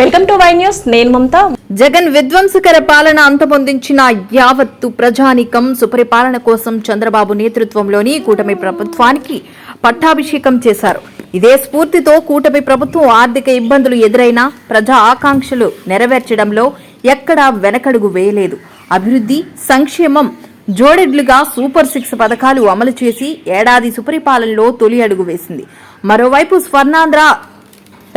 Welcome to Y news. నేను మమత. జగన్ విధ్వంసకర పాలన అంతమొందించిన యావత్తు ప్రజానీకం సుపరిపాలన కోసం చంద్రబాబు నేతృత్వంలోని కూటమి ప్రభుత్వానికి పట్టాభిషేకం చేశారు. ఇదే స్ఫూర్తితో కూటమి ప్రభుత్వం ఆర్థిక ఇబ్బందులు ఎదురైనా ప్రజా ఆకాంక్షలు నెరవేర్చడంలో ఎక్కడా వెనకడుగు వేయలేదు. అభివృద్ధి, సంక్షేమం జోడెడ్లుగా సూపర్ 6 పథకాలు అమలు చేసి ఏడాది సుపరిపాలనలో తొలి అడుగు వేసింది. మరోవైపు స్వర్ణాంధ్ర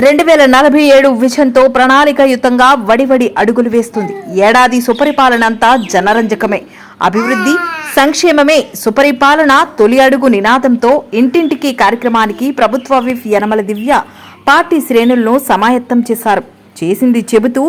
2047 విజన్తో ప్రణాళికాయుతంగా వడివడి అడుగులు వేస్తుంది. ఏడాది సుపరిపాలనంతా జనరంజకమే, అభివృద్ధి, సంక్షేమమే సుపరిపాలన తొలి అడుగు నినాదంతో ఇంటింటికి కార్యక్రమానికి ప్రభుత్వ విప్ యనమల దివ్య పార్టీ శ్రేణులను సమాయత్తం చేసింది చెబుతూ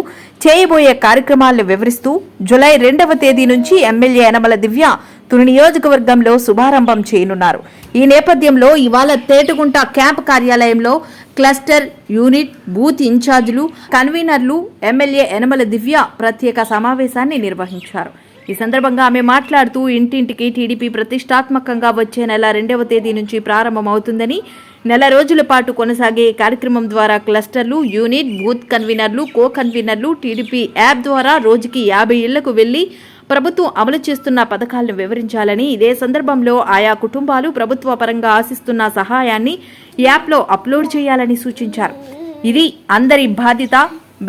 చేయబోయే కార్యక్రమాలను వివరిస్తూ జూలై 2వ తేదీ నుంచి ఎమ్మెల్యే యనమల దివ్య తుని నియోజకవర్గంలో శుభారంభం చేయనున్నారు. ఈ నేపథ్యంలో ఇవాళ తేటగుంట క్యాంప్ కార్యాలయంలో క్లస్టర్, యూనిట్, బూత్ ఇన్ఛార్జీలు, కన్వీనర్లు ఎమ్మెల్యే యనమల దివ్య ప్రత్యేక సమావేశాన్ని నిర్వహించారు. ఈ సందర్భంగా ఆమె మాట్లాడుతూ ఇంటింటికి టీడీపీ ప్రతిష్టాత్మకంగా వచ్చే నెల 2వ తేదీ నుంచి ప్రారంభమవుతుందని, నెల రోజుల పాటు కొనసాగే కార్యక్రమం ద్వారా క్లస్టర్లు, యూనిట్, బూత్ కన్వీనర్లు, కో కన్వీనర్లు టీడీపీ యాప్ ద్వారా రోజుకి 50 ఇళ్లకు వెళ్లి ప్రభుత్వం అమలు చేస్తున్న పథకాలను వివరించాలని, ఇదే సందర్భంలో ఆయా కుటుంబాలు ప్రభుత్వ పరంగా ఆశిస్తున్న సహాయాన్ని యాప్లో అప్లోడ్ చేయాలని సూచించారు. ఇది అందరి బాధ్యత.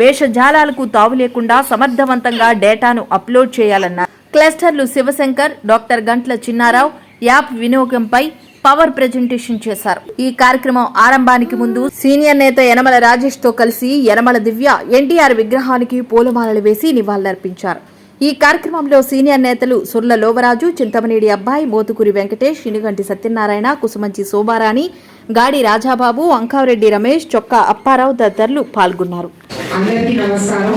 భేషజాలాలకు తావు లేకుండా సమర్థవంతంగా డేటాను అప్లోడ్ చేయాలన్నారు. క్లస్టర్లు శివశంకర్, డాక్టర్ గంట్ల చిన్నారావు యాప్ వినియోగంపై పవర్ ప్రెజెంటేషన్ చేశారు. ఈ కార్యక్రమం ఆరంభానికి ముందు సీనియర్ నేత యనమల రాజేష్ తో కలిసి యనమల దివ్య ఎన్టీఆర్ విగ్రహానికి పూలమాలలు వేసి నివాళులర్పించారు. ఈ కార్యక్రమంలో సీనియర్ నేతలు సుర్ల లోవరాజు, చింతమనేడి అబ్బాయి, మోతుకూరి వెంకటేష్, ఇనుగంటి సత్యనారాయణ, కుసుమంచి శోభారాణి, గాడి రాజాబాబు, అంకారెడ్డి రమేష్, చొక్కా అప్పారావు తదితరులు పాల్గొన్నారు. అందరికీ నమస్కారం.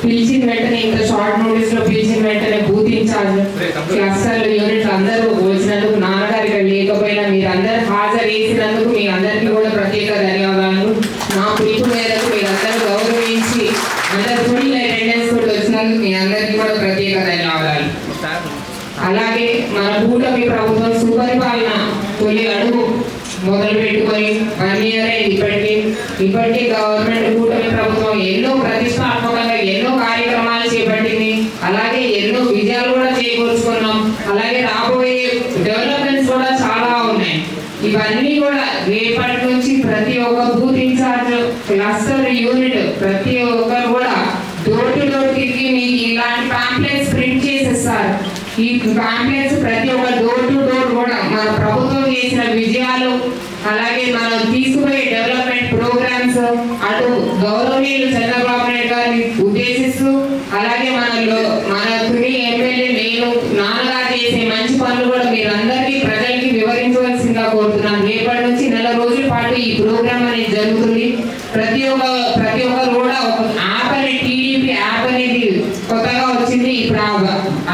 పిలిచిన వెంటనే ఇంత షార్ట్ నోటీస్ లో పిలిచిన వెంటనే బూత్ ఇన్ఛార్జ్, క్లస్టర్లు, యూనిట్లు అందరూ వచ్చినందుకు, నాన్నగారికి లేకపోయినా మీరందరూ హాజరు చేసినందుకు మీ అందరికీ కూడా ప్రత్యేక ధన్యవాదాలు. నా పిలుపు మేరకు మీరందరూ గౌరవించి అందరూ ఫుల్ అటెండెన్స్ కూడా వచ్చినందుకు మీ అందరికీ కూడా ప్రత్యేక ధన్యవాదాలు. అలాగే మన కూటమి ప్రభుత్వం సుపరిపాలన తొలి అడుగు మొదలు పెట్టుకొని 1 year ఇప్పటికీ గవర్నమెంట్ కూటమి ప్రభుత్వం ఎన్నో ప్రతిష్టాత్మకంగా ఎన్నో కార్యక్రమాలు చేపట్టింది. అలాగే ఎన్నో విజయాలు కూడా చేకూర్చుకున్నాం. అలాగే రాబోయే డెవలప్మెంట్స్ కూడా చాలా ఉన్నాయి. ఇవన్నీ కూడా రేపటి నుంచి ప్రతి ఒక్క బూత్ ఇన్ఛార్జ్, క్లస్టర్, యూనిట్ ప్రతి ఒక్కరు కూడా డోర్ టు డోర్ తిరిగి మీకు ఇలాంటి పాంప్లెట్స్ ప్రింట్ చేసేస్తారు. ఈ పాంప్లెట్స్ ప్రతి ఒక్క డోర్ టు డోర్ కూడా మన ప్రభుత్వం చేసిన విజయాలు, అలాగే మనం తీసుకుపోయే డెవలప్మెంట్ ప్రోగ్రామ్స్, అటు గౌరవనీయులు చంద్రబాబు నాయుడు గారిని ఉద్దేశిస్తూ, అలాగే మన తుని ఎమ్మెల్యే నేను నాన్నగారు చేసే మంచి పనులు కూడా మీరందరికీ ప్రజలకి వివరించవలసిందిగా కోరుతున్నాను. రేపటి నుంచి నెల రోజుల పాటు ఈ ప్రోగ్రామ్ అనేది జరుగుతుంది. ప్రతి ఒక్కరు కూడా ఒక యాప్ అనేది, టీడీపీ యాప్ అనేది కొత్తగా వచ్చింది. ఇప్పుడు ఆ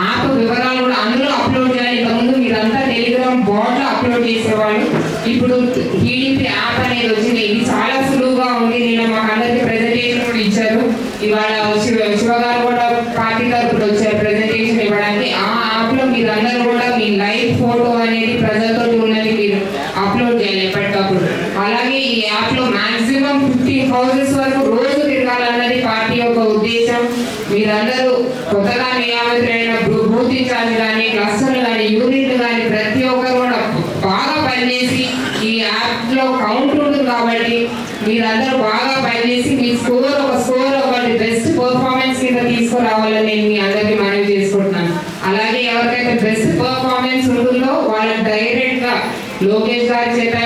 యాప్ వివరాలు కూడా అందులో అప్లోడ్ చేయాలి. ఇంతకుముందు మీరంతా టెలిగ్రామ్ బాట్ లో అప్లోడ్ చేసేవాళ్ళు. ఇప్పుడు టీడీపీ యాప్ అనేది వచ్చింది. ఇది చాలా సులువుగా ఉంది. నేను మాకు అందరికి ప్రెజెంటేషన్ కూడా ఇచ్చారు. ఇవాళ శివ గారు కూడా పార్టీ తరపున వచ్చారు ప్రెజెంటేషన్ ఇవ్వడానికి. ఆ యాప్ లో మీరు అందరూ కూడా మీ లైవ్ ఫోటో అనేది ప్రజలతో ఉన్నది మీరు అప్లోడ్ చేయాలి ఎప్పటికప్పుడు. అలాగే ఈ యాప్ లో మాక్సిమం 50 houses వరకు రోజు తిరగాలన్నది పార్టీ యొక్క ఉద్దేశం. మీరందరూ కొత్తగా నియామకులైన బూత్ ఇన్ఛార్జ్ కానీ, క్లస్టర్లు కానీ, యూనిట్లు కానీ ప్రతి ఒక్కరు కూడా బాగా పనిచేసి, ఈ యాప్ లో కౌంట్ ఉంటుంది కాబట్టి మీరందరూ బాగా పనిచేసి మీ స్కోర్ ఒకటి బెస్ట్ పర్ఫార్మెన్స్ కింద తీసుకురావాలని నేను మీ అందరికీ మనవి చేసుకుంటున్నాను. అలాగే ఎవరికైతే బెస్ట్ పర్ఫార్మెన్స్ ఉంటుందో వాళ్ళకి డైరెక్ట్ గా లోకేష్ గారి చేత,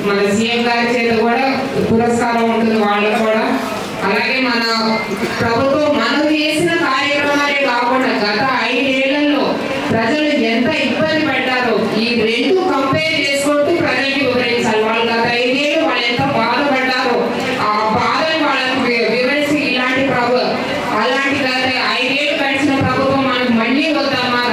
మన సీఎం గారి చేత కూడా పురస్కారం ఉంటుంది వాళ్ళకు కూడా. అలాగే మన ప్రభుత్వం మనం చేసిన కార్యక్రమాలే కాకుండా గత 5 ఏళ్లలో ప్రజలు ఎంత ఇబ్బంది పడ్డారో ఈ రెండు కంపేర్ చేసుకుంటూ ప్రజలకి వివరించాలి. వాళ్ళు గత 5 ఏళ్ళు వాళ్ళు ఎంత బాధపడ్డారో ఆ బాధని వాళ్ళకి వివరించి అలాంటి గత 5 ఏళ్ళు గడిచిన ప్రభుత్వం మనకు మళ్ళీ వద్దామా,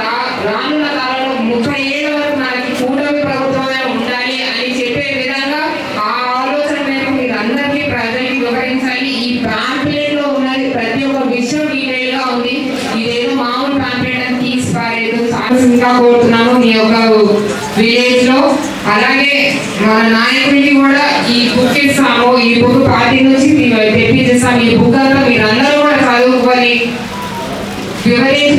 రానున్న కాలంలో 30 ఏళ్ళ వరకు మనకి కూటమి ప్రభుత్వమే ఉండాలి అని చెప్పే విధంగా ఆ ఆలోచన మేరకు మీరు అందరికీ ప్రజలకి వివరించాలి. ఈ పాంప్లెట్ లో ఉన్నది ప్రతి ఒక్క విషయం డీటెయిల్ గా ఉంది. ఇదేదో మామూలు పాంప్లెట్ అని తీసిపారేదు. చాలా కోరుతున్నాను మీ యొక్క విలేజ్ లో అలాగే మన నాయకుడికి కూడా ఈ బుక్ ఇస్తాము. ఈ బుక్ పార్టీ నుంచి తెప్పించేస్తాము. ఈ బుక్ అంతా మీరందరూ కూడా చదువుకొని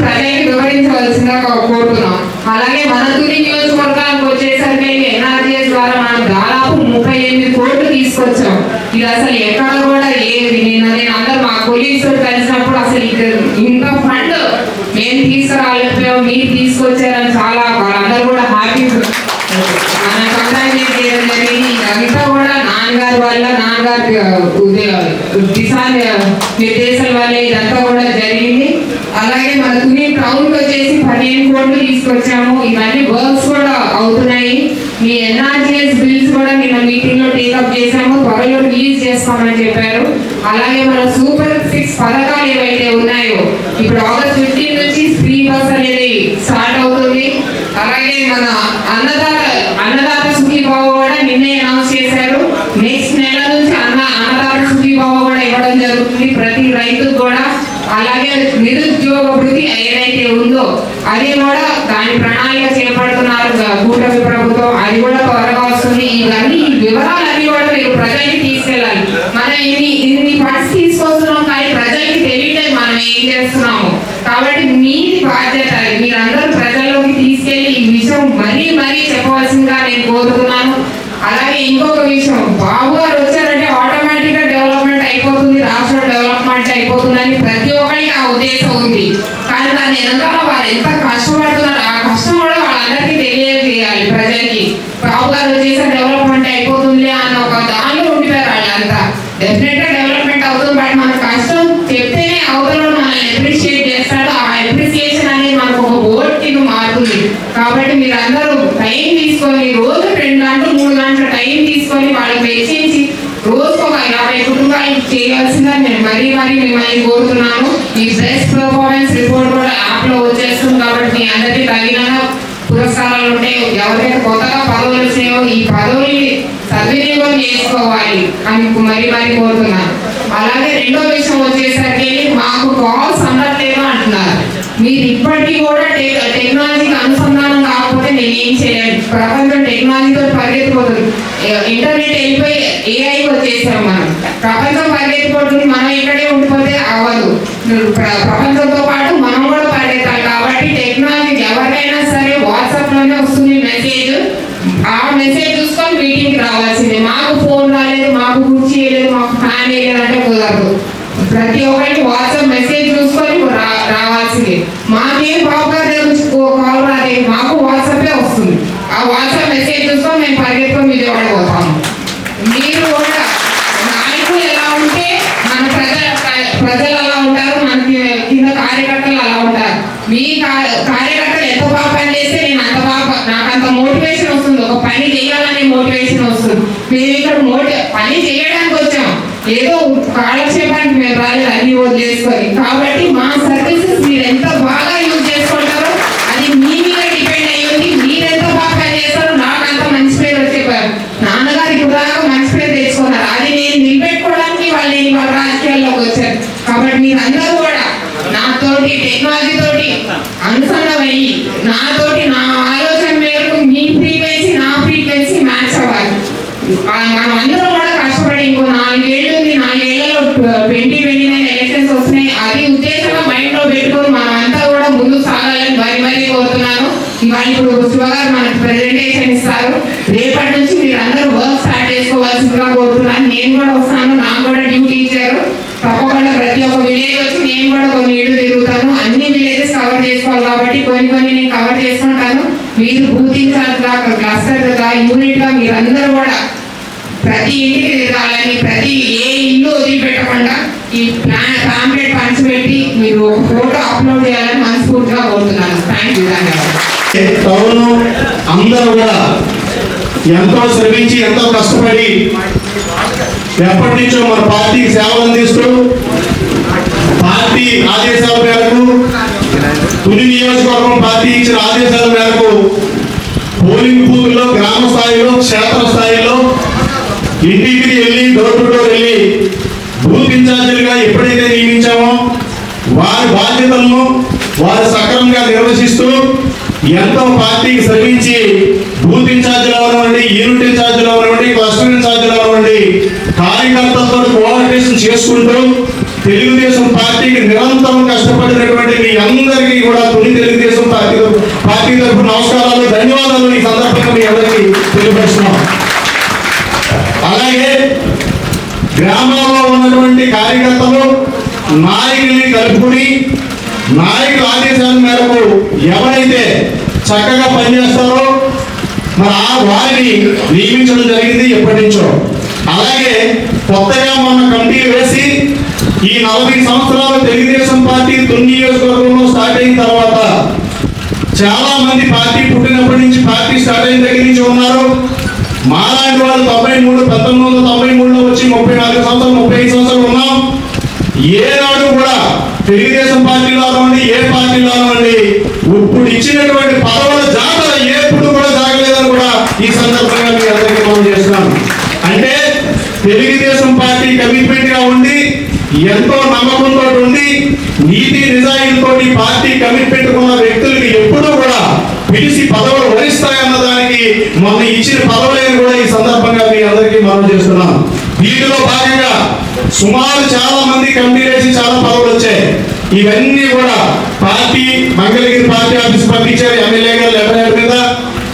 ప్రజలకి వివరించవలసిందిగా కోరుతున్నాం. అలాగే మన తుని నియోజకవర్గానికి వచ్చేసరికి ఎన్ఆర్జీఎస్ ద్వారా మనం దాదాపు 38 కోట్లు తీసుకొచ్చాం. ఇది అసలు ఎక్కడ కూడా ఏది నేను అందరూ మా కొలీగ్స్ కలిసినప్పుడు అసలు ఇంత ఫండ్ మేము తీసుకురాలేకపోయాం, మీరు తీసుకొచ్చారని చాలా వాళ్ళందరూ కూడా హ్యాపీ కంగ్రాచులేట్ చేయడం జరిగింది. అంతా కూడా నాన్నగారి వల్ల, నాన్నగారి దిశా నిర్దేశాల వల్ల ఇదంతా కూడా జరిగింది. అలాగే మన తుని టౌన్ కి వచ్చేసి 15 కోట్లు తీసుకొచ్చాము. ఇవన్నీ వర్క్స్ కూడా అవుతున్నాయి. మీ ఎన్ఆర్జీఎస్ బిల్స్ కూడా నిన్న మీటింగ్ లో టేకప్ చేసాము. త్వరలో రిలీజ్ చేస్తామని చెప్పారు. అలాగే మన సూపర్ 6 పథకాలు ఏవైతే ఉన్నాయో ఇప్పుడు ఆగస్ట్ 15 నుంచి ఫ్రీ బస్ అనేది స్టార్ట్ అవుతుంది. అలాగే మన అన్నదాత సుఖీభావ కూడా నిన్నే అనౌన్స్ చేశారు. నెక్స్ట్ నెల నుంచి అన్నదాత సుఖీభావ కూడా ఇవ్వడం జరుగుతుంది ప్రతి రైతుకు కూడా. అలాగే నిరుద్యోగ వృత్తి ఏదైతే ఉందో అది కూడా దాని ప్రణాళిక చేపడుతున్నారు కూటమి ప్రభుత్వం. అది కూడా త్వరగా వస్తుంది. ఇవన్నీ వివరాలన్నీ కూడా మీరు ప్రజలకి తీసుకెళ్ళాలి. మనం ఇన్ని ఫండ్స్ తీసుకొస్తున్నాం కానీ ప్రజలకి తెలియలేదు మనం ఏం చేస్తున్నాము. కాబట్టి మీది బాధ్యత. మీరందరూ ప్రజల్లోకి తీసుకెళ్లి ఈ విషయం మరీ చెప్పవలసిందిగా నేను కోరుతున్నాను. అలాగే ఇంకొక విషయం, బాబు గారు వచ్చారంటే ఆటోమేటిక్ గా డెవలప్మెంట్ అయిపోతుంది, రాష్ట్రం డెవలప్మెంట్ అయిపోతుందని ప్రతి ఒక్కరికి ఆ ఉద్దేశం ఉంది. కానీ దాని వెనకాల వారు ఎంత కష్టపడుతున్నారు ఆ కష్టం కూడా వాళ్ళందరికీ తెలియజేయాలి ప్రజలకి. బాబు గారు వచ్చేసి డెవలప్మెంట్ అయిపోతుంది అన్న ఒక దానిలో ఉండిపోయారు వాళ్ళంతా. డెఫినెట్ గా డెవలప్మెంట్ అవుతుంది, బట్ మన కష్టం చెప్తేనే అవతల మనల్ని అప్రిషియేట్ చేస్తాడు. ఆ అప్రిసియేషన్ అనేది మనకు ఒక ఓటికి మారుతుంది. కాబట్టి మీరు అందరూ టైం తీసుకొని రోజు 2 గంటలు 3 గంటల టైం తీసుకొని వాళ్ళకి వెచ్చించి రోజుకు ఒక 50 కుటుంబాలకు చేయాల్సిందిగా నేను మరీ మిమ్మల్ని కోరుతున్నాను. ఈ బెస్ట్ పర్ఫార్మెన్స్ రిపోర్ట్ కూడా యాప్ లో వచ్చేస్తుంది. కాబట్టి మీ అందరికీ తగిన పురస్కారాలు ఉంటాయి. ఎవరైతే కొత్తగా పదవులు వచ్చినాయో ఈ పదవుల్ని సద్వినియోగం చేసుకోవాలి అని మరీ కోరుతున్నాను. అలాగే రెండో విషయం వచ్చేసరికి మాకు కాల్స్ అందట్లేదు అంటున్నారు. మీరు ఇప్పటికీ కూడా టెక్నాలజీకి అనుసంధానం కాకపోతే నేను ఏం చేయాలి. ప్రపంచం టెక్నాలజీతో పరిగెత్తిపోతుంది. ఇంటర్నెట్ వెళ్ళిపోయి ఏఐకి వచ్చేసాం మనం. ప్రపంచం పరిగెత్తిపోతుంది, మనం ఇక్కడే ఉండిపోతే అవ్వదు. ప్రపంచంతో పాటు మనం కూడా పరిగెత్తాలి. కాబట్టి టెక్నాలజీ ఎవరికైనా సరే వాట్సాప్ లోనే వస్తుంది మెసేజ్. ఆ మెసేజ్ చూసుకొని మీటింగ్కి రావాల్సిందే. మాకు ఫోన్ రాలేదు, మాకు కుర్చీ వేయలేదు, మాకు ఫ్యాన్ వేయలేదు అంటే కుదరదు. ప్రతి ఒక్కరికి వాట్సాప్ మెసేజ్ చూసుకొని రావాల్సిందే. మాకేం బాబు గారి నుంచి కాల్ రాలేదు, మాకు వాట్సాపే వస్తుంది. ఆ వాట్సాప్ మెసేజ్ చూసుకొని మేము పరిగెత్తుకొని విజయవాడ పోతాము. మీరు కూడా నాయకులు ఎలా ఉంటే మన ప్రజలు అలా ఉంటారు, మన కింద కార్యకర్తలు అలా ఉంటారు. మీ కార్యకర్తలు ఎంత బాగా పని చేస్తే నేను అంత బాగా నాకు అంత మోటివేషన్ వస్తుంది. ఒక పని చేయాలనే మోటివేషన్ వస్తుంది. మేము ఇక్కడ పని చేయడానికి వచ్చాం, ఏదో కాలక్షేపానికి మేము రాలేదు అన్ని వదిలేసుకొని. కాబట్టి మా సర్వీసెస్ మీరు ఎంత బాగా యూజ్ చేసుకుంటారో అది మీ మీద డిపెండ్ అయ్యింది. మీరు ఎంత బాగా పని చేస్తారో నాకు అంత మంచి పేరు వచ్చేవారు. నాన్నగారు ఇప్పుడు దాకా మంచి పేరు తెచ్చుకున్నారు. అది నేను నిలబెట్టుకోవడానికి వాళ్ళ రాజకీయాల్లోకి వచ్చారు. కాబట్టి మీరు అందరూ కూడా నాతోటి టెక్నాలజీ తోటి అనుసంధానం అయ్యి నాతోటి నా ఆలోచన మేరకు మీ ఫ్రీక్వెన్సీ నా ఫ్రీక్వెన్సీ మ్యాచ్ అవ్వాలి. మనం అందరం కూడా కష్టపడి ఇంకో 4 ఏళ్ళు ఉంది. 4 ఏళ్లలో 2029 ఎలక్షన్స్ వస్తున్నాయి. అది ఉద్దేశంగా మైండ్ లో పెట్టుకొని మనం అంతా కూడా ముందుకు సాగాలని మరీ కోరుతున్నాను. ఇవాళ ఇప్పుడు శివగారు మనకు ప్రెజెంటేషన్ ఇస్తారు. రేపటి నుంచి మీరు అందరూ వర్క్ స్టార్ట్ చేసుకోవాల్సిందిగా కోరుతున్నాను. నేను కూడా వస్తాను, నాకు కూడా డ్యూటీ ఇచ్చారు. తప్పకుండా ప్రతి ఒక్క విలేజ్ వచ్చి నేను కూడా కొన్ని ఏళ్ళు తిరుగుతాను. అన్ని విలేజెస్ కవర్ చేసుకోవాలి కాబట్టి కొన్ని నేను కవర్ చేసుకుంటాను. మీరు బూత్ ఇన్ఛార్జ్ గా, క్లస్టర్ గా, యూనిట్ గా మీరందరూ కూడా ప్రతి ఇంటికి తిరగాలని, ప్రతి ఏ ఇల్లు వదిలిపెట్టకుండా ఈ ప్యాంప్లెట్ పంచిపెట్టి మీరు ఫోటో అప్లోడ్ చేయాలని మనస్ఫూర్తిగా కోరుతున్నాను. Thank you. టౌన్ అందరూ కూడా ఎంతో శ్రమించి ఎంతో కష్టపడి ఎప్పటి నుంచో మన పార్టీకి సేవలు అందిస్తూ పార్టీ ఆదేశాల మేరకు తుని నియోజకవర్గం పార్టీ ఇచ్చిన ఆదేశాల మేరకు పోలింగ్ బూత్లో గ్రామ స్థాయిలో క్షేత్ర స్థాయిలో ఇంటింటికి వెళ్ళి డోర్ టు డోర్ వెళ్ళి బూత్ ఇన్ఛార్జీలుగా ఎప్పుడైతే నియమించామో వారి బాధ్యతలను వారు సక్రమంగా నిర్వహిస్తూ ఎంతో పార్టీకి శ్రమించి బూత్ ఇన్ఛార్జీలు అవనివ్వండి, యూనిట్ ఇన్ఛార్జీలు అవనివ్వండి, క్లస్టర్ ఇన్ఛార్జీలు అవనివ్వండి, కార్యకర్తలతో కోఆర్డినేషన్ చేసుకుంటూ తెలుగుదేశం పార్టీకి నిరంతరం కష్టపడినటువంటి మీ అందరికీ కూడా తొలి తెలుగుదేశం పార్టీ తరఫు నమస్కారాలు, ధన్యవాదాలు ఈ సందర్భంగా మీ అందరికీ తెలియపరుస్తున్నాం. అలాగే గ్రామాల్లో ఉన్నటువంటి కార్యకర్తలు నాయకుల్ని కలుపుకుని నాయకుల ఆదేశాల మేరకు ఎవరైతే చక్కగా పనిచేస్తారో మరి ఆ వారిని నియమించడం జరిగింది ఎప్పటి నుంచో. అలాగే కొత్తగా మన కమిటీలు వేసి ఈ 40 సంవత్సరాలు తెలుగుదేశం పార్టీ తొలి నియోజకవర్గంలో స్టార్ట్ అయిన తర్వాత చాలా మంది పార్టీ పుట్టినప్పటి నుంచి పార్టీ స్టార్ట్ అయిన దగ్గర నుంచి ఉన్నారు. మాలాంటి వాళ్ళు 1993లో వచ్చి 34 సంవత్సరాలు 35 సంవత్సరాలు ఉన్నాం. ఏనాడు కూడా తెలుగుదేశం పార్టీలో ఉండి ఏ పార్టీలో ఉండి ఇప్పుడు ఇచ్చినటువంటి పదవుల జాతర ఎప్పుడు కూడా సాగలేదని కూడా ఈ సందర్భంగా మీ అందరికీ మనం చేస్తున్నాం. అంటే తెలుగుదేశం పార్టీ కమిట్మెంట్ గా ఉండి ఎంతో నమ్మకంతో ఉండి నీతి నిజాయితీతో పార్టీ కమిట్మెంట్ ఉన్న వ్యక్తులకి ఎప్పుడూ కూడా పిలిచి పదవులు వరిస్తాయన్న దానికి మొన్న ఇచ్చిన పదవులను కూడా ఈ సందర్భంగా మీ అందరికీ మనం చేస్తున్నాం. వీటిలో భాగంగా సుమారు చాలా మంది కమిటీ వేసి చాలా పదవులు వచ్చాయి. ఇవన్నీ కూడా పార్టీ మంగళగిరి పార్టీ ఆఫీస్ పంపించారు. ఎమ్మెల్యే గారు లెటర్ మీద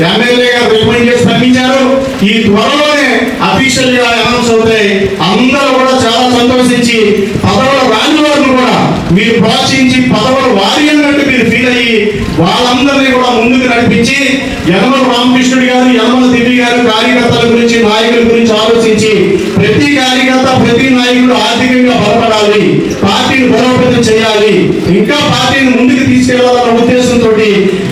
ఎమ్మెల్యే గారు రికమెండ్ చేసి పంపించారు. ఈ త్వరలోనే అఫీషియల్ గా అనౌన్స్ అవుతాయి. అందరూ కూడా చాలా సంతోషించి పదవుల రాని వారిని కూడా మీరు ప్రోత్సహించి పదవుల వారి అన్నట్టు మీరు ఫీల్ అయ్యి వాళ్ళందరినీ కూడా ముందుకు నడిపించి యనమల రామకృష్ణుడి గారు, యనమల దివ్య గారు కార్యకర్తల గురించి నాయకుల గురించి ఆలోచించి ప్రతి కార్యకర్త ప్రతి నాయకుడు ఆర్థికంగా బలపడాలి, పార్టీని బలోపేతం చేయాలి, ఇంకా పార్టీని ముందుకు తీసుకెళ్లాలన్న ఉద్దేశంతో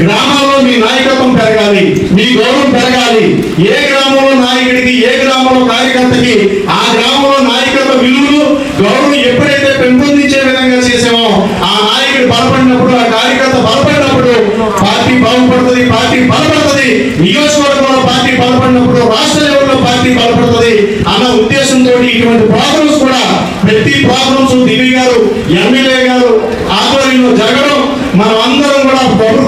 గ్రామాల్లో మీ నాయకత్వం పెరగాలి, మీ గౌరవం పెరగాలి. ఏ గ్రామంలో నాయకుడికి ఏ గ్రామంలో కార్యకర్తకి ఆ గ్రామంలో నాయకత్వ విలువలు గౌరవం ఎప్పుడైతే పెంపొందించే విధంగా చేసామో ఆ నాయకుడు బలపడినప్పుడు ఆ కార్యకర్త బలపడినప్పుడు పార్టీ బాగుపడుతుంది, పార్టీ బలపడుతుంది. నియోజకవర్గంలో పార్టీ బలపడినప్పుడు రాష్ట్ర లెవెల్లో పార్టీ బలపడుతుంది అన్న ఉద్దేశంతో ఇటువంటి ప్రోగ్రామ్స్ కూడా ప్రతి ప్రోగ్రామ్స్ దివి గారు ఎమ్మెల్యే గారు ఆధ్వర్యంలో జరగడం మనం అందరం కూడా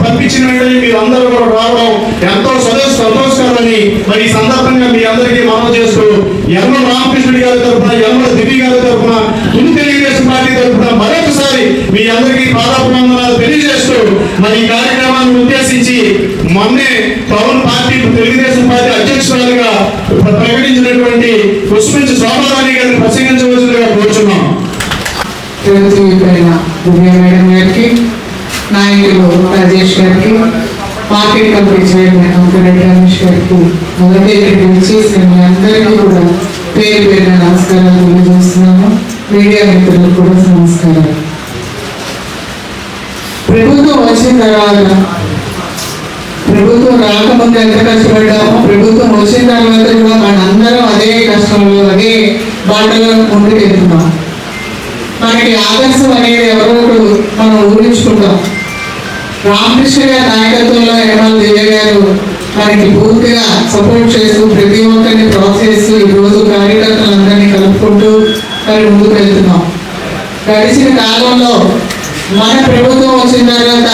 పంపించిన వెంటనే మీరు అందరూ కూడా రావడం ఎంతో సంతోషకరమని మరి ఈ సందర్భంగా మీ అందరికీ మనం చేస్తూ యనమల రామకృష్ణుడి గారి తరఫున యనమల దివి గారి తరఫున తొలి తెలుగుదేశం పార్టీ తరఫున మరొకసారి మీ అందరికీ పాదాభివందనాలు తెలియజేస్తూ మరి ఈ కార్యక్రమాన్ని ఉద్దేశించి మొన్నే పవన్ పార్టీ తెలుగుదేశం పార్టీ అధ్యక్షురాలుగా ప్రకటించినటువంటి పుష్పించి శోభారాణి గారిని ప్రసంగించవలసిందిగా కోరుచున్నాం. మేడం గారికి, నాయకులు రాజేష్ గారికి, మార్కెట్ కమిటీ చైర్మన్ అంకురెడ్డి రమేష్ గారికి, మొదటి వచ్చేసిన మీ అందరికీ కూడా పేరు పేరున నమస్కారాలు తెలియజేస్తున్నాము. మీడియా మిత్రులకు కూడా నమస్కారాలు. ప్రభుత్వం వచ్చిన తర్వాత ప్రభుత్వం రాకముందు ఎంత కష్టపడ్డామో ప్రభుత్వం వచ్చిన తర్వాత కూడా మనందరం అదే కష్టంలో అదే బాటలో ముందుకెళ్తున్నాం. మనకి ఆదర్శం అనేది ఎవరో మనం ఊహించుకుంటాం. రామకృష్ణ గారి నాయకత్వంలో యనమల దివ్య గారు మనకి పూర్తిగా సపోర్ట్ చేస్తూ ప్రతి ఒక్కరిని ప్రోత్సహిస్తూ ఈరోజు కార్యకర్తలందరినీ కలుపుకుంటూ మరి ముందుకు వెళ్తున్నాం. గడిచిన కాలంలో మన ప్రభుత్వం వచ్చిన తర్వాత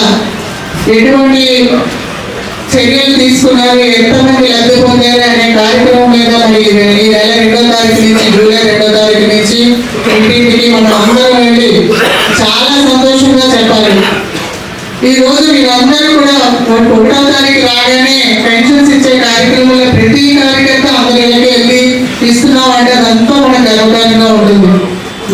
ఎటువంటి చర్యలు తీసుకున్నారు, ఎంతమంది లబ్ధి పొందారు అనే కార్యక్రమం మీద మరి ఈ నెల 2వ తారీఖు నుంచి జూలై 2వ తారీఖు నుంచి ఇంటింటికి మనం అందరం వెళ్ళి చాలా సంతోషంగా చెప్పాలి. ఈ రోజు మీరందరూ కూడా 1వ తారీఖు రాగానే పెన్షన్స్ ఇచ్చే కార్యక్రమంలో ప్రతి కార్యకర్త అందరికి వెళ్ళి ఇస్తున్నాం అంటే అదంతా మనకు గర్వకారంగా ఉంటుంది.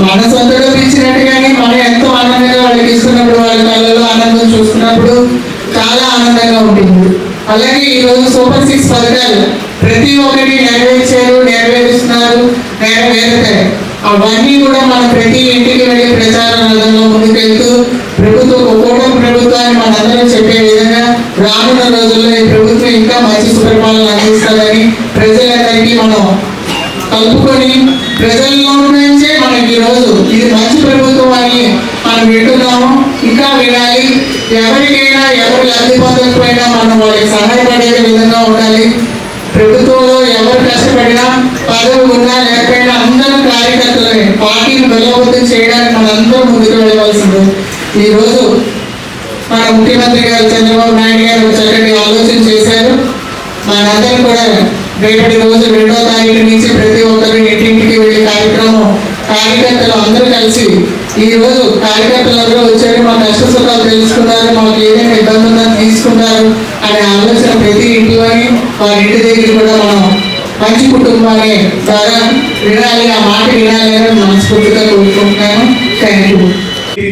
మన సొంత డబ్బు ఇచ్చినట్టుగానే మనం ఎంతో ఆనందంగా వాళ్ళకి ఇస్తున్నప్పుడు వాళ్ళ కళ్ళలో ఆనందం చూస్తున్నప్పుడు చాలా ఆనందంగా ఉంటుంది. అలాగే ఈరోజు సూపర్ 6 పథకాలు ప్రతి ఒక్కటి నెరవేర్చారు, నెరవేరుస్తున్నారు, నెరవేరుతాయి. అవన్నీ కూడా మనం ప్రతి ఇంటికి వెళ్ళి ప్రచార రంగంలో ముందుకెళ్తూ కూటమి ప్రభుత్వాన్ని మనందరం చెప్పే విధంగా రానున్న రోజుల్లో ఈ ప్రభుత్వం ఇంకా మంచి సుపరిపాలన అందిస్తుందని ప్రజలందరికీ మనం కలుపుకొని ప్రజల్లో నుంచే మనకి ఈరోజు ఇది మంచి ప్రభుత్వం అని మనం వింటున్నాము. ఇంకా వినాలి. ఎవరికైనా ఎవరు లబ్ధి పొందకపోయినా మనం వాళ్ళకి సహాయపడే విధంగా ఉండాలి. ప్రభుత్వంలో ఎవరు కష్టపడినా పదవి ఉన్నా లేకపోయినా అందరం కార్యకర్తలే పార్టీని బలోపేతం చేయడానికి మనందరం ముందుకు వెళ్ళవలసింది. ఈరోజు మన ముఖ్యమంత్రి గారు చంద్రబాబు నాయుడు గారు చక్కటి ఆలోచన చేశారు. మనందరం కూడా రేపటి రోజు 2వ తారీఖు నుంచి ప్రతి ఒక్కరు ఇంటింటికి వెళ్ళే కార్యక్రమం కార్యకర్తలు అందరూ కలిసి ఈ రోజు కార్యకర్తలందరూ వచ్చారు, మా కష్ట సుఖాలు తెలుసుకున్నారు, మాకు ఏదైనా ఇబ్బంది ఉందని తీసుకున్నారు అనే ఆలోచన ప్రతి ఇంట్లోని వారి ఇంటి దగ్గర కూడా మనం మంచి కుటుంబాన్ని ద్వారా వినాలి, ఆ మాట వినాలి అని మనస్ఫూర్తిగా కోరుకుంటున్నాను. Thank you.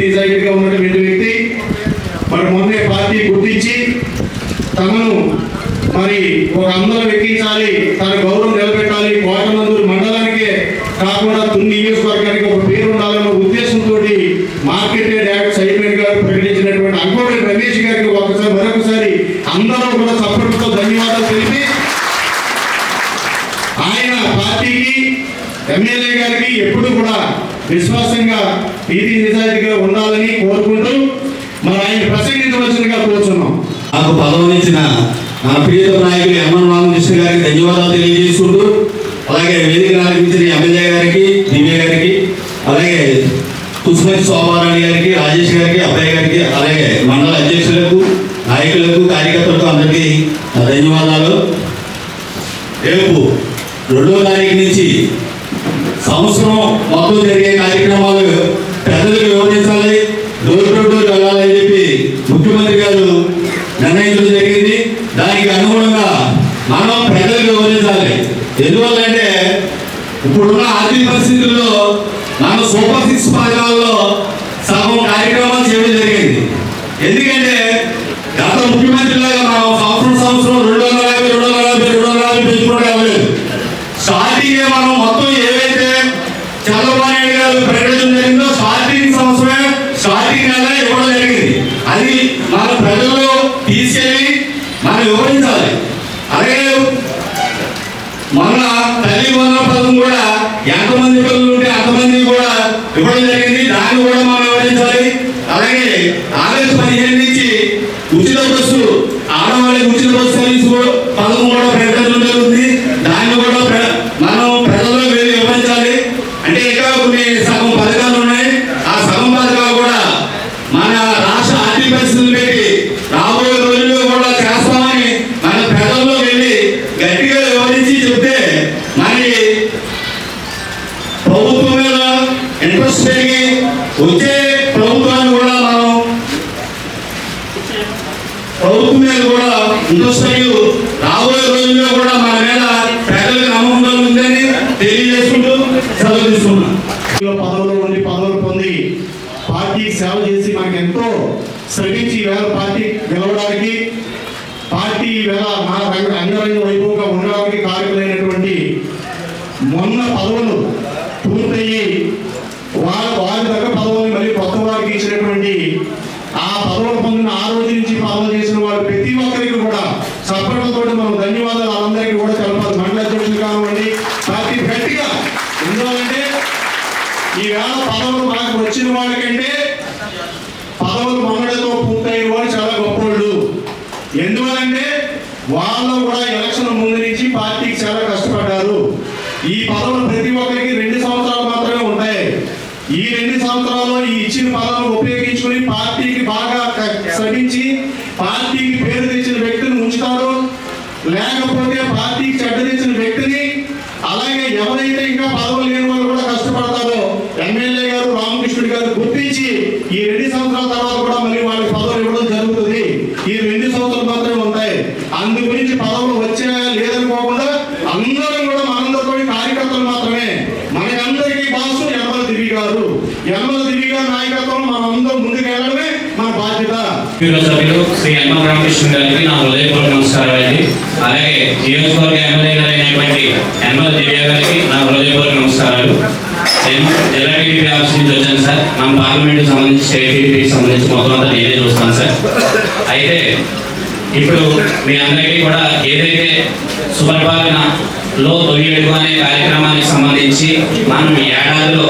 నిజాయితీగా ఉన్నటువంటి వ్యక్తి మరి మొన్నే పార్టీ గుర్తించి తనను మరి ఒక అందరం ఎక్కించాలి, తన గౌరవం నిలబెట్టాలి, కోటనందూరు మండలానికే కాకుండా తుని నియోజకవర్గానికి ఒక పేరు ఉండాలన్న ఉద్దేశంతో మార్కెటెడ్ యాక్ట్ చైర్మన్ గారు ప్రకటించినటువంటి అంకోటి రమేష్ గారికి మరొకసారి అందరూ కూడా సపోర్టుతో ధన్యవాదాలు తెలిపి ఆయన పార్టీకి ఎమ్మెల్యే గారికి ఎప్పుడు కూడా విశ్వాసంగా నీతి నిజాయితీగా ఉండాలని కోరుకుంటూ మరి ఆయన ప్రసంగించవలసిందిగా కోరుతున్నాం. నాకు పదవినిచ్చిన నా ప్రియత నాయకులు ఎమ్మెన్ రామకృష్ణ గారికి ధన్యవాదాలు తెలియజేసుకుంటూ, అలాగే వేదిక నాయకులు ఎమ్మెల్యే గారికి, దివ్య గారికి, అలాగే కుసుమతి శోభారాణి గారికి, రాజేష్ గారికి, అబ్బాయి గారికి, అలాగే మండల అధ్యక్షులకు, నాయకులకు, కార్యకర్తలకు అందరికీ ధన్యవాదాలు. రేపు 2వ తారీఖు నుంచి సంవత్సరం మొత్తం జరిగే కార్యక్రమాలు ప్రజలకు వివరించాలి, డోర్ టు డోర్ వెళ్ళాలని చెప్పి ముఖ్యమంత్రి గారు నిర్ణయించడం జరిగింది. దానికి అనుగుణంగా మనం ప్రజలకు వివరించాలి. ఎందువల్లంటే ఇప్పుడున్న ఆర్థిక పరిస్థితుల్లో మనం సూపర్ 6 పథకాల్లో సగం కార్యక్రమాలు చేయడం జరిగింది. ఎందుకంటే గత ముఖ్యమంత్రిలాగా మనం సంవత్సరం 250 పెంచుకుంటే అవ్వలేదు. స్టార్టింగ్ మనం మొత్తం ఏవైతే చంద్రబాబు నాయుడు గారు ప్రకటించడం జరిగిందో స్టార్టింగ్ నెల ఇవ్వడం జరిగింది. అది మన ప్రజల్లో తీసుకెళ్ళి మనం వివరించాలి. అలాగే మన తల్లి వందన పథకం కూడా ఎంతమంది పిల్లలు ఉంటే అంతమంది కూడా ఇవ్వడం జరిగింది. దాన్ని కూడా మనం వివరించాలి. అలాగే ఆగస్టు 15 నుంచి ఉచిత బస్సు, ఆడవాళ్ళకి ఉచిత బస్సు సర్వీస్ పథకం కూడా ప్రకటించడం జరుగుతుంది. దాన్ని కూడా మనం ప్రజల్లో వెళ్ళి వివరించాలి. అంటే ఇంకా కొన్ని సగం పథకాలు ఉన్నాయి. ఆ సగం పథకాలు కూడా మన రాష్ట్ర ఆర్థిక పరిస్థితులు పెట్టి రాబోయే రోజుల్లో కూడా చేస్తామని మన ప్రజల్లో వెళ్ళి గట్టిగా వివరించి చెప్తే మనకి ప్రభుత్వం మీద ఇంట్రెస్ట్ పెరిగి వచ్చే ప్రభుత్వాన్ని కూడా మనం ప్రభుత్వం మీద కూడా ఇంట్రెస్ట్ పెరిగి రాబోయే రోజుల్లో కూడా మన మీద ప్రజలకు నమ్మకం ఉందని తెలియజేసుకుంటూ సెలవు తీసుకున్నాం. పదవులు ఉండి పదవులు పొంది పార్టీకి సేవ చేసి మనకి ఎంతో శ్రమించి వేళ పార్టీ గెలవడానికి, పార్టీ వేళ మా అంగరంగ వైభవంగా ఉండడానికి కారకులైనటువంటి మొన్న పదవులు పూర్తయ్యి వారి దగ్గర పదవులు మళ్ళీ కొత్త వారికి ఇచ్చినటువంటి ఆ పదవులు పొందిన ఆ రోజు నుంచి పదవులు చేసిన వారు ప్రతి ఒక్కరికి కూడా సపోర్ట్లతో మనం ధన్యవాదాలు అందరికీ కూడా తెలపాలి. మండల అధ్యక్షులు కానివ్వండి, పార్టీ గట్టిగా. ఎందుకంటే ఈ వేళ పదవులు మనకు వచ్చిన వాళ్ళకంటే పదవులు మొన్నటితో పూర్తయిన వారు చాలా గొప్పవాళ్ళు. ఎందువలంటే వాళ్ళు కూడా ఎలక్షన్ ముందు నుంచి పార్టీకి చాలా కష్టపడ్డారు. ఈ పదవులు ప్రతి ఒక్కరికి 2 సంవత్సరాలు మాత్రమే ఉంటాయి. ఈ 2 సంవత్సరాల్లో ఈ ఇచ్చిన పదవులు ఉపయోగించుకుని పార్టీకి బాగా శ్రమించి పార్టీకి పేరు తెచ్చిన వ్యక్తిని ఉంచుతారు, లేకపోతే పార్టీకి చెడ్డ తెచ్చిన వ్యక్తిని, అలాగే ఎవరైతే ఇంకా పదవులు లేని వాళ్ళు కూడా కష్టపడతారో ఎమ్మెల్యే గారు రామకృష్ణుడి గారు గుర్తించి ఈ 2 సంవత్సరాల తర్వాత కూడా మళ్ళీ వాళ్ళకి పదవులు ఇవ్వడం జరుగుతుంది. ఈ 2 సంవత్సరాలు మాత్రమే ఉంటాయి. అందు గురించి పదవులు వచ్చాయా లేదనుకోకుండా అందరం కూడా మనందరితో కార్యకర్తలు మాత్రమే. మనకందరికీ బాసు యనమల దివి గారు. యనమల దివి గారి నాయకత్వం మనం అందరం ముందుకు వెళ్ళడమే మన బాధ్యత. సభ్యులు శ్రీ ఎమ్మెన్ రామకృష్ణ గారికి నా హృదయపూర్వక నమస్కారం అండి. అలాగే నియోజకవర్గ ఎమ్మెల్యే గారు అయినటువంటి యనమల దివ్య గారికి నా హృదయపూర్వక నమస్కారాలు. నేను జిల్లా టీడీపీ ఆఫీస్ నుంచి వచ్చాను సార్. మన పార్లమెంట్కి సంబంధించి స్టేట్ టీడీపీకి సంబంధించి మొత్తం అంతా నేనే చూస్తాను సార్. అయితే ఇప్పుడు మీ అందరికీ కూడా ఏదైతే సుపరిపాలనలో తొలి అడుగు అనే కార్యక్రమానికి సంబంధించి మనం ఈ ఏడాదిలో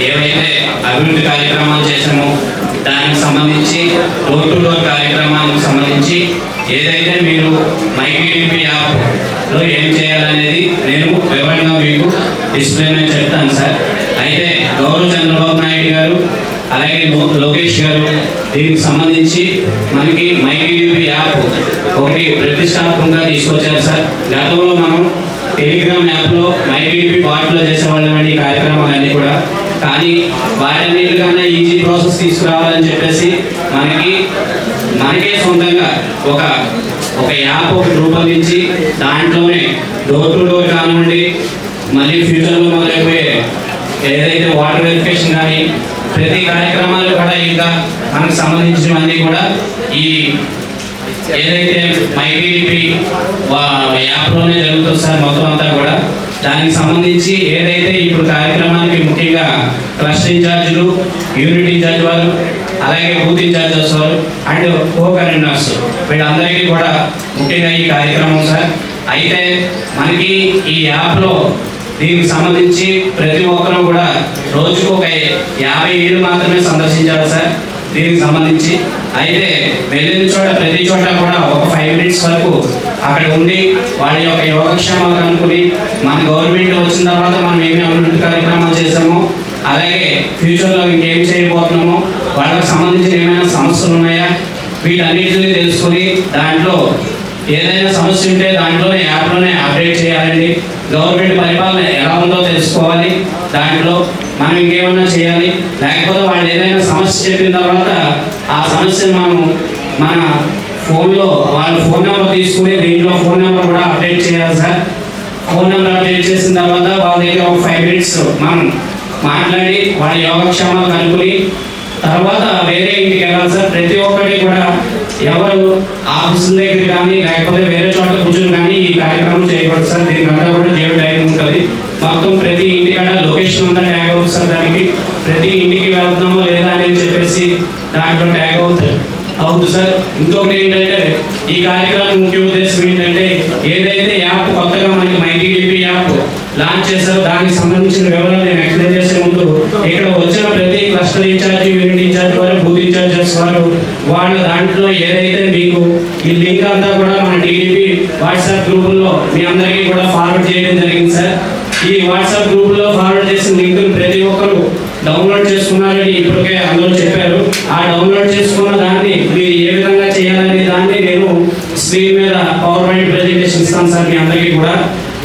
ఏవైతే అభివృద్ధి కార్యక్రమాలు చేసామో దానికి సంబంధించి డోర్ టు డోర్ కార్యక్రమానికి సంబంధించి ఏదైతే మీరు మై టీడీపీ యాప్లో ఏం చేయాలనేది నేను వివరంగా మీకు డిస్ప్లే మీద చెప్తాను సార్. అయితే గౌరవ చంద్రబాబు నాయుడు గారు అలాగే లోకేష్ గారు దీనికి సంబంధించి మనకి మైటీడీపీ యాప్ ఒకటి ప్రతిష్టాత్మకంగా తీసుకొచ్చారు సార్. గతంలో మనం టెలిగ్రామ్ యాప్లో మైటీడీపీ బాట్లో చేసేవాళ్ళం ఈ కార్యక్రమాలన్నీ కూడా. కానీ వాటన్నిటికన్నా ఈజీ ప్రాసెస్ తీసుకురావాలని చెప్పేసి మనకే సొంతంగా ఒక యాప్ ఒకటి రూపొందించి దాంట్లోనే డోర్ టు డోర్ కానివ్వండి, మళ్ళీ ఫ్యూచర్లో మొదలైపోయే ఏదైతే వాటర్ వెరిఫికేషన్ కానీ ప్రతి కార్యక్రమాలు కూడా ఇంకా మనకు సంబంధించినవన్నీ కూడా ఈ ఏదైతే మైటీడీపీ యాప్లోనే జరుగుతుంది సార్ మొత్తం అంతా కూడా. దానికి సంబంధించి ఏదైతే ఇప్పుడు కార్యక్రమానికి ముఖ్యంగా క్లస్టర్ ఇన్ఛార్జీలు, యూనిట్ ఇన్ఛార్జ్ వారు, అలాగే బూత్ ఇన్ఛార్జెస్ వారు అండ్ కో-కన్వీనర్స్ వీళ్ళందరికీ కూడా ముఖ్యంగా ఈ కార్యక్రమం సార్. అయితే మనకి ఈ యాప్లో దీనికి సంబంధించి ప్రతి ఒక్కరూ కూడా రోజుకు ఒక 50 ఏళ్ళు మాత్రమే సందర్శించాలి సార్ దీనికి సంబంధించి. అయితే వెళ్ళిన చోట ప్రతి చోట కూడా ఒక 5 మినిట్స్ వరకు అక్కడ ఉండి వాళ్ళ యొక్క యోగక్షేమాలు కనుక్కొని మన గవర్నమెంట్ వచ్చిన తర్వాత మనం ఏమేమి అభివృద్ధి కార్యక్రమాలు చేసామో, అలాగే ఫ్యూచర్లో ఇంకేం చేయబోతున్నామో, వాళ్ళకి సంబంధించిన ఏమైనా సమస్యలు ఉన్నాయా వీటన్నిటిని తెలుసుకొని దాంట్లో ఏదైనా సమస్య ఉంటే దాంట్లోనే యాప్లోనే అప్డేట్ చేయాలండి. గవర్నమెంట్ పరిపాలన ఎలా ఉందో తెలుసుకోవాలి, దాంట్లో మనం ఇంకేమైనా చేయాలి. లేకపోతే వాళ్ళు ఏదైనా సమస్య చెప్పిన తర్వాత ఆ సమస్యను మనం మన ఫోన్లో వాళ్ళ ఫోన్ నెంబర్ తీసుకుని దీంట్లో ఫోన్ నెంబర్ కూడా అప్డేట్ చేయాలి సార్. ఫోన్ నెంబర్ అప్డేట్ చేసిన తర్వాత వాళ్ళ దగ్గర ఒక 5 మినిట్స్ మనం మాట్లాడి వాళ్ళ యోగక్షేమాలు కనుక్కొని తర్వాత వేరే ఇంటికి వెళ్ళాలి సార్. ప్రతి ఒక్కటి కూడా ఎవరు ఆఫీసుల దగ్గర కానీ లేకపోతే వేరే చోట కూర్చొని కానీ ఈ కార్యక్రమం చేయకూడదు సార్. దీనికంతా కూడా జియో ట్యాగ్ ఉంటుంది. మొత్తం ప్రతి ఇంటికాడ లొకేషన్ అంతా ట్యాగ్ అవుతుంది సార్. దానికి ప్రతి ఇంటికి వెళ్తున్నామో లేదా అని చెప్పేసి దాంట్లో ట్యాగ్ అవుతుంది సార్. ఇంకొకటి ఏంటంటే ఈ కార్యక్రమం ముఖ్య ఉద్దేశం ఏంటంటే ఏదైతే యాప్ కొత్తగా మనకి మైటీడీపీ యాప్ లాంచ్ చేశారో దానికి సంబంధించిన వివరాలు నేను ఎక్స్ప్లెయిన్ చేసే ముందు ఇక్కడ వచ్చిన ప్రతి క్లస్టర్ ఇన్ఛార్జ్, యూనిట్ ఇన్ఛార్జ్ వారు, బూత్ ఇన్ఛార్జెస్ వారు వాళ్ళ దాంట్లో ఏదైతే మీకు ఈ లింక్ అంతా కూడా మన టీడీపీ వాట్సాప్ గ్రూపుల్లో మీ అందరికీ కూడా ఫార్వర్డ్ చేయడం జరిగింది సార్. ఈ వాట్సాప్ గ్రూపుల్లో ఫార్వర్డ్ చేసిన లింక్ ప్రతి ఒక్కరు డౌన్లోడ్ చేసుకున్నారని ఇప్పటికే అందరూ చెప్పారు. ఆ డౌన్లోడ్ చేసుకున్న దాన్ని మీరు ఏ విధంగా చేయాలనే దాన్ని నేను స్క్రీన్ మీద పవర్ పాయింట్ ప్రెజెంటేషన్ ఇస్తాను సార్ మీ అందరికీ కూడా.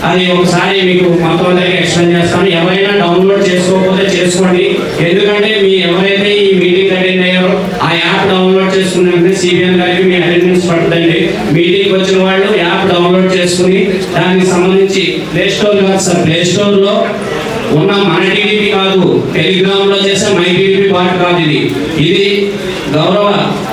అది ఒకసారి మీకు మొత్తం అందరికీ ఎక్స్ప్లెయిన్ చేస్తాను. ఎవరైనా డౌన్లోడ్ చేసుకోకపోతే చేసుకోండి. ఎందుకంటే మీ ఎవరైతే ఈ మీటింగ్ అటెండ్ అయ్యారో ఆ యాప్ డౌన్లోడ్ చేసుకున్నట్టు సిబిఎన్ గారికి మీ అటెండెన్స్ పడుతుంది. మీటింగ్ వచ్చిన వాళ్ళు యాప్ డౌన్లోడ్ చేసుకుని దానికి సంబంధించి ప్లే స్టోర్ కాదు సార్, ప్లే స్టోర్లో ఉన్న మన టీడీపీ కాదు, టెలిగ్రామ్ లో చేసే మై టీడీపీ బాట్ కాదు. ఇది గౌరవ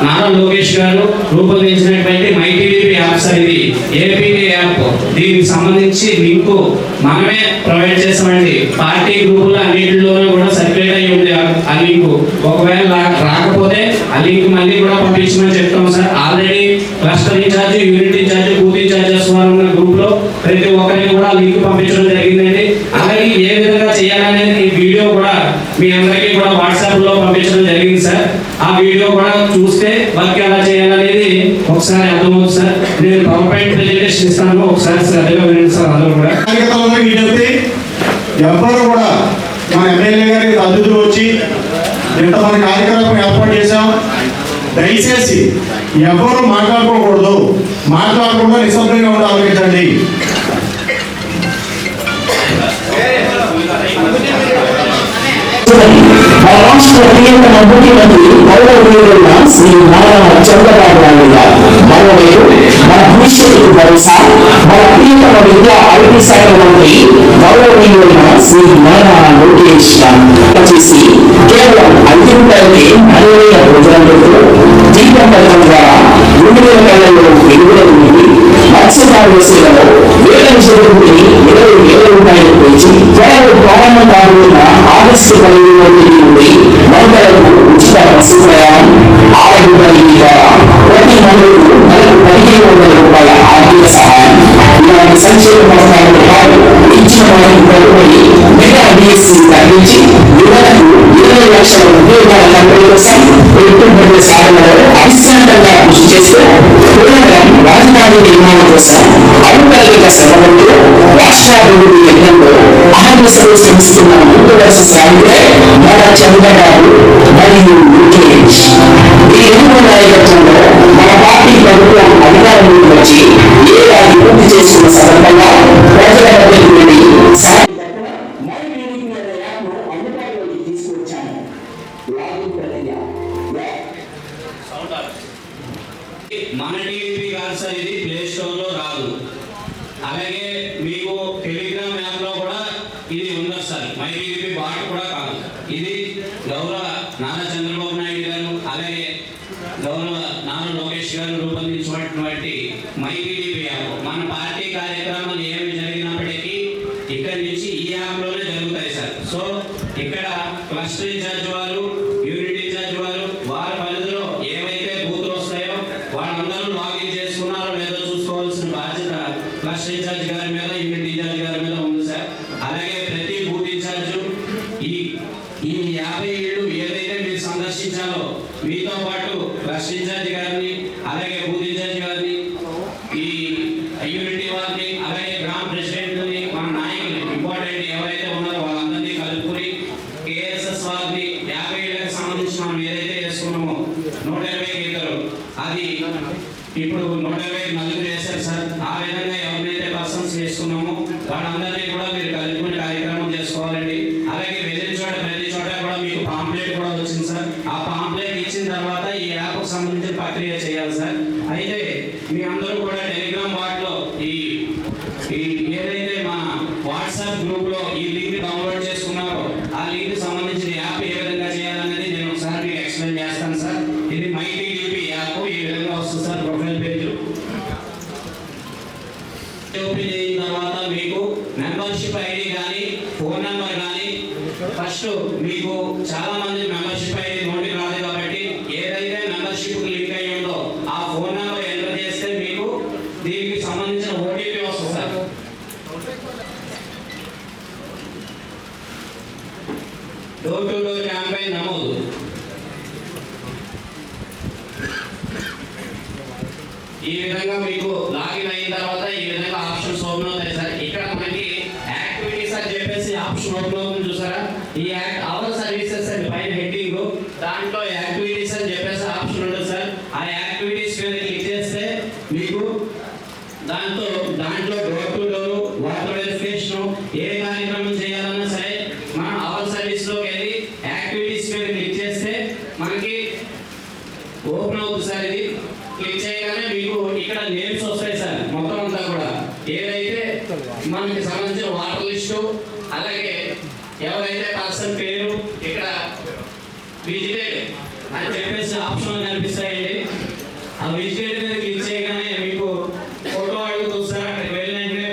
నారా లోకేష్ గారు రూపొందించినటువంటి మై టీడీపీ యాప్ సార్. ఇది ఏపీకే యాప్. దీనికి సంబంధించి లింకు మనమే ప్రొవైడ్ చేసామండి. పార్టీ గ్రూపులు అన్నింటిలోనూ కూడా సర్క్యులేట్ అయ్యి ఉంది ఆ లింకు. ఒకవేళ రాకపోతే ఆ లింక్ మళ్ళీ కూడా పంపించమని చెప్తాం sir. Already cluster incharge, unit incharge, booth incharges ఉన్న గ్రూప్ లో ప్రతి ఒక్కరికి కూడా లింక్ పంపించడం జరిగిందండి. అలాగే ఏ విధంగా చేయాలనేది ఈ వీడియో కూడా మీ అందరికీ కూడా వాట్సాప్ లో పంపించడం జరిగింది సార్. ఆ వీడియో కూడా చూస్తే వర్క్ ఎలా చేయాలనేది ఒకసారి అర్థమవుతుంది సార్. నేను పవర్ పాయింట్ ప్రెజెంటేషన్ ఇస్తాను, ఒకసారి శ్రద్ధగా వినండి సార్ అందరూ కూడా. ఎవరు కూడా మన ఎమ్మెల్యే గారికి అతిథులు వచ్చి ఇంత మన కార్యక్రమం ఏర్పాటు చేశాం. దయచేసి ఎవరు మాట్లాడుకోకూడదు, మాట్లాడకుండా నిశ్శబ్దంగా ఉండి ఆలోచించండి. రాష్ట్ర ప్రియతమ ముఖ్యమంత్రి గౌరవనీయులైన శ్రీ నారా చంద్రబాబు నాయుడు గారు మరోవైపు మన భవిష్యత్తు భరోసా మన ప్రియతమ విద్యా ఐటీ శాఖ మంత్రి గౌరవనీయులైన శ్రీ నారా లోకేష్ గారు చేసి కేవలం 5 రూపాయలకే నాణ్యమైన భోజనం పెడుతూ జీవితం పథకం ద్వారా 2,000 కళ్ళలో వెలుగులను నింపి మత్స్యకారుల సేవలో వేల నిషేధుడిని 20,000 రూపాయలు పెంచి త్వరలో ప్రారంభం ఆగస్టు 15 నుండి మహిళలకు ఉచిత బస్సు ప్రయాణం, ఆరోగ్య ద్వారా ప్రతి మహిళకు నెలకు 1,500 రూపాయల ఆర్థిక సహాయం ఇలాంటి సంక్షేమ పథకాలతో పాటు ఇచ్చిన వారికి కట్టుబడి మెగా డిఎస్సి తగ్గించి యువతకు 20 లక్షల ఉద్యోగాల కల్పన కోసం పెట్టుబడుల సాధనలో అవిశ్రాంతంగా కృషి చేస్తూ కేవలం రాజధాని నిర్మాణం కోసం అడుగుల శ్రమతో రాష్ట్రాభివృద్ధి యజ్ఞంలో పార్టీ సర్వీస్ ఇస్తున్న ముందు వరుస సాగితే మన చంద్రబాబు మరియు లోకేష్ ఈ రెండు నాయకత్వంలో మన పార్టీ ప్రభుత్వం అధికారంలోకి వచ్చి ఏడాది పూర్తి చేసుకున్న సందర్భంగా ప్రజల మధ్యకు వెళ్ళి అందుబాటులోకి తీసుకొచ్చాను. మన టీవీ కాదు సార్, ఇది ప్లే స్టోర్ లో రాదు. అలాగే మీకు టెలిగ్రామ్ యాప్ లో కూడా ఇది ఉండదు సార్. మై టీవీ బాట్ కూడా కాదు. ఇది గౌరవ నారా చంద్రబాబు నాయుడు గారు అలాగే గౌరవ నారా లోకేష్ గారు రూపొందించినటువంటి మై టీవీ యాప్. మన పార్టీ కార్యక్రమాలు ఏమి జరిగినప్పటికీ ఇక్కడ నుంచి ఈ యాప్ లోనే జరుగుతాయి సార్. సో ఇక్కడ క్లస్టర్ ఇన్ఛార్జ్ వారు, యూనిట్ ఇన్ఛార్జ్ వారు వారి పరిధిలో ఏవైతే బూతులు వస్తాయో వాళ్ళందరూ లాగిన్ చేసుకున్నారో లేదో చూసుకోవాల్సిన బాధ్యత క్లస్టర్ ఇన్ఛార్జ్ గారి మీద, యూనిట్ ఇన్ఛార్జ్ గారి మీద ఉంది సార్. అలాగే ప్రతి బూత్ ఇన్ఛార్జ్ ఈ 50 ఏళ్ళు ఏదైతే మీరు సందర్శించాలో మీతో పాటు క్లస్టర్ ఇన్ఛార్జ్ గారిని అలాగే బూత్ ఇన్ఛార్జ్ గారిని, ఈ యూనిటీ వారిని అలాగే గ్రామ ప్రెసిడెంట్ని, మన నాయకులు ఇంపార్టెంట్ ఎవరైతే ఉన్నారో వాళ్ళందరినీ కలుపుకుని కేఎస్ఎస్ వారిని 50 ఏళ్ళకి సంబంధించి మనం ఏదైతే చేసుకున్నామో 120 గీతలు అది ఇప్పుడు 120 నలుగురు వేశారు సార్. ఆ విధంగా ఎవరినైతే పర్సన్స్ చేసుకున్నామో వాళ్ళందరినీ కూడా మీరు కలుపుకునే కార్యక్రమం చేసుకోవాలండి. అలాగే వెళ్ళిన చోట ప్రతి చోట కూడా మీకు పాంప్లెట్ కూడా వచ్చింది సార్. ఆ పాంప్లెట్ ఇచ్చిన తర్వాత ఈ యాప్ కు సంబంధించిన ప్రక్రియ చేయాలి సార్. అయితే మీ అందరూ కూడా టెలిగ్రామ్ వాటిలో ఈ ఏదైతే మా వాట్సాప్ గ్రూప్ లో ఈ లింక్ డౌన్లోడ్ చేసుకున్నారో ఆ లింక్ సంబంధించిన యాప్ ఏ విధంగా చేయాలనేది నేను ఒకసారి మీకు ఎక్స్ప్లెయిన్ చేస్తాను సార్. ఇది మై టీడీపీ యాప్ ఈ విధంగా వస్తుంది సార్. ప్రొఫైల్ పేజ్ ఓపెన్ చేసిన తర్వాత మీకు మెంబర్షిప్ ఐడి కానీ ఫోన్ నెంబర్ కానీ ఫస్ట్ మీకు చాలా మంది మెంబర్షిప్ ఐడి నోటికి రాదు కాబట్టి ఏదైతే మెంబర్షిప్ లింక్ అయ్యి ఉందో ఆ ఫోన్ నెంబర్ ఎంటర్ చేస్తే మీకు దీనికి సంబంధించిన ఓటీపీ వస్తుంది sir. Door to door campaign నమోదు. ఈ విధంగా మీకు లాగిన్ అయిన తర్వాత ఈ విధంగా ఆప్షన్స్ ఓపెన్ అవుతాయి సార్. ఇక్కడ మనకి యాక్టివిటీస్ అని చెప్పేసి ఆప్షన్ ఓపెన్ అవుతుంది చూసారా. ఈ అవర్ సర్వీసెస్ అని పైన హెడ్డింగ్ దాంట్లో యాక్టివిటీస్ అని చెప్పేసి ఆప్షన్ ఉంటుంది సార్. ఆ యాక్టివిటీస్ మీద క్లిక్ చేస్తే మీకు దాంట్లో door to door, water verification ఏ కార్యక్రమం చేయాలన్నా సరే మనం అవర్ సర్వీస్ లోకి వెళ్ళి యాక్టివిటీస్ మీద క్లిక్ చేస్తే మనకి ఓపెన్ అవుతుంది సార్. ఇది క్లిక్ చేయగానే మీకు ఇక్కడ నేమ్స్ వస్తాయి సార్. మొత్తం అంతా కూడా ఏదైతే మనకి సంబంధించిన వాటర్ లిస్టు అలాగే ఎవరైతే పర్సన్ పేరు ఇక్కడ విజిటెడ్ అని చెప్పేసి ఆప్షన్ కనిపిస్తాయండి. ఆ విజిటెడ్ మీద క్లిక్ చేయగానే మీకు ఫోటో అడుగుతుంది సార్. అక్కడికి వెళ్ళినట్టే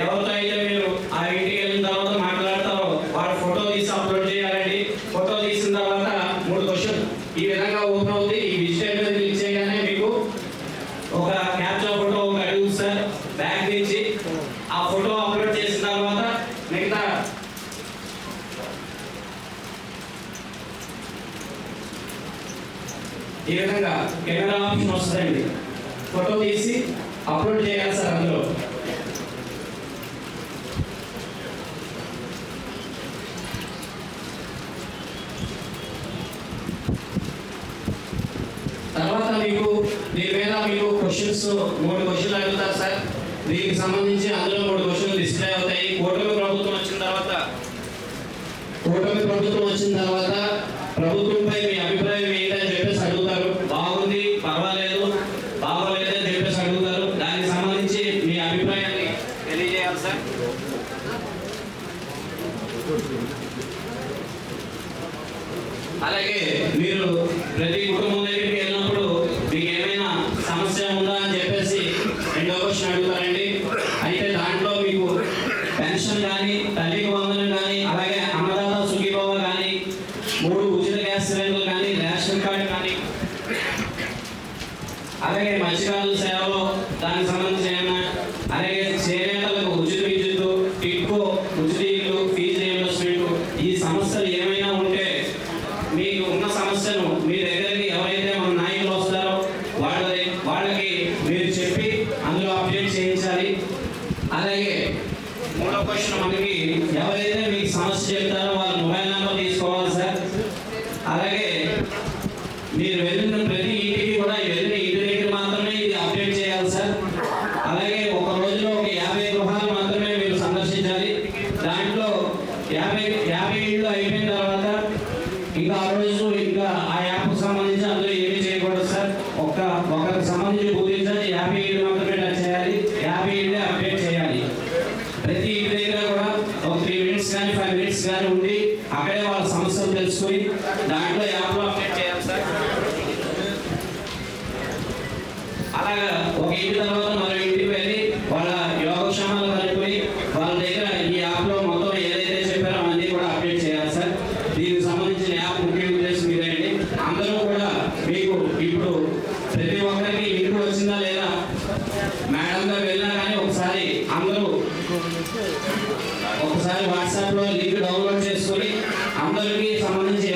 ఎవరితో అయితే మీరు ఆ ఇంటికి వెళ్ళిన తర్వాత మాట్లాడతారో వాళ్ళ ఫోటో తీసి అప్లోడ్ చేయాలండి. ఫోటో తీసిన తర్వాత 3 క్వశ్చన్ ఈ విధంగా ఓపెన్ అవుతుంది. ఈ విజిటెడ్ మీద క్లిక్ చేయగానే మీకు ఒక క్యాప్చర్ ఫోటో ఒక అడుగు సార్. బ్యాక్ నుంచి ఆ ఫోటో అప్లోడ్ చేసిన తర్వాత మిగతా ఈ విధంగా కెమెరా ఆప్షన్ వస్తుందండి. ఫోటో తీసి అప్లోడ్ చేయాలి సార్. అందులో తర్వాత మీకు దీని మీద మీకు క్వశ్చన్స్ 3 క్వశ్చన్లు అడుగుతారు సార్. దీనికి సంబంధించి అందులో 3 క్వశ్చన్లు డిస్ప్లే అవుతాయి. కూటమి ప్రభుత్వం వచ్చిన తర్వాత ప్రభుత్వంపై మీ అభిప్రాయం ఏంటని చెప్పేసి అడుగుతారు. బాగుంది, పర్వాలేదు, బాగోలేదు అని చెప్పేసి అడుగుతారు. దానికి సంబంధించి మీ అభిప్రాయాన్ని తెలియజేయాలి సార్. అలాగే మీరు ప్రతి కుటుంబం దగ్గరికి వెళ్ళినప్పుడు మీకు ఏమైనా సమస్య ఉందా అని చెప్పేసి 2వ క్వశ్చన్ అడుగుతారండి. అయితే దాంట్లో మీకు పెన్షన్ కానీ, తల్లికి వందనం కానీ, అలాగే అన్నదాత సుఖీభవ కానీ, 3 ఉచిత గ్యాస్ సిలిండర్లు కానీ, రేషన్ కార్డు కానీ, అలాగే మత్స్యకారుల సేవలో దానికి సంబంధించి ఏమైనా, అలాగే చేనేతలకు ఉచిత విద్యుత్తు, టిక్కో ఉచిత ఇల్లు, ఫీజు రియంబర్స్మెంట్, ఈ సమస్యలు ఏమైనా ఉంటే మీకు ఉన్న సమస్యను మీ దగ్గరికి ఎవరైతే మన నాయకులు వస్తారో వాళ్ళకి మీరు చెప్పి అందులో అప్డేట్ చేయించాలి. అలాగే 3వ క్వశ్చన్ మనకి ఎవరైతే మీరు వెళ్ళిన ప్రతి ఇంటికి కూడా వెళ్ళిన ఇంటి దగ్గర మాత్రమే ఇది అప్డేట్ చేయాలి సార్. అలాగే ఒక రోజులో ఒక 50 గృహాలు మాత్రమే మీరు సందర్శించాలి. దాంట్లో 50 ఇళ్ళు అయిపోయిన తర్వాత ఇంకా ఆ రోజు ఇంకా ఆ యాప్కు సంబంధించి అందులో ఏమీ చేయకూడదు సార్. ఒకరికి సంబంధించి పూజించాలి, 50 ఇళ్ళు మాత్రమే టచ్ చేయాలి, 50 ఇళ్ళే అప్డేట్ చేయాలి. ప్రతి ఇంటి దగ్గర కూడా ఒక 3 మినిట్స్ కానీ 5 మినిట్స్ కానీ ఉండి అక్కడే వాళ్ళ సమస్యలు తెలుసుకుని దాంట్లో యాప్లో అప్డేట్ చేయాలి సార్. అలాగా ఒక ఇంటి తర్వాత మరో ఇంటికి వెళ్ళి వాళ్ళ యోగక్షేమాలు కనుక్కొని వాళ్ళ దగ్గర ఈ యాప్లో మొత్తం ఏదైతే చెప్పారో అన్నీ కూడా అప్డేట్ చేయాలి సార్. దీనికి సంబంధించిన యాప్ ముఖ్య ఉద్దేశం ఇదండి. అందరూ కూడా మీకు ఇప్పుడు ప్రతి ఒక్కరికి ఇంటికి వచ్చిందా లేదా మేడం గారు వెళ్ళినా కానీ ఒకసారి అందరూ వాట్సాప్లో లింక్ డౌన్లోడ్ చేసుకొని అందరికీ సంబంధించి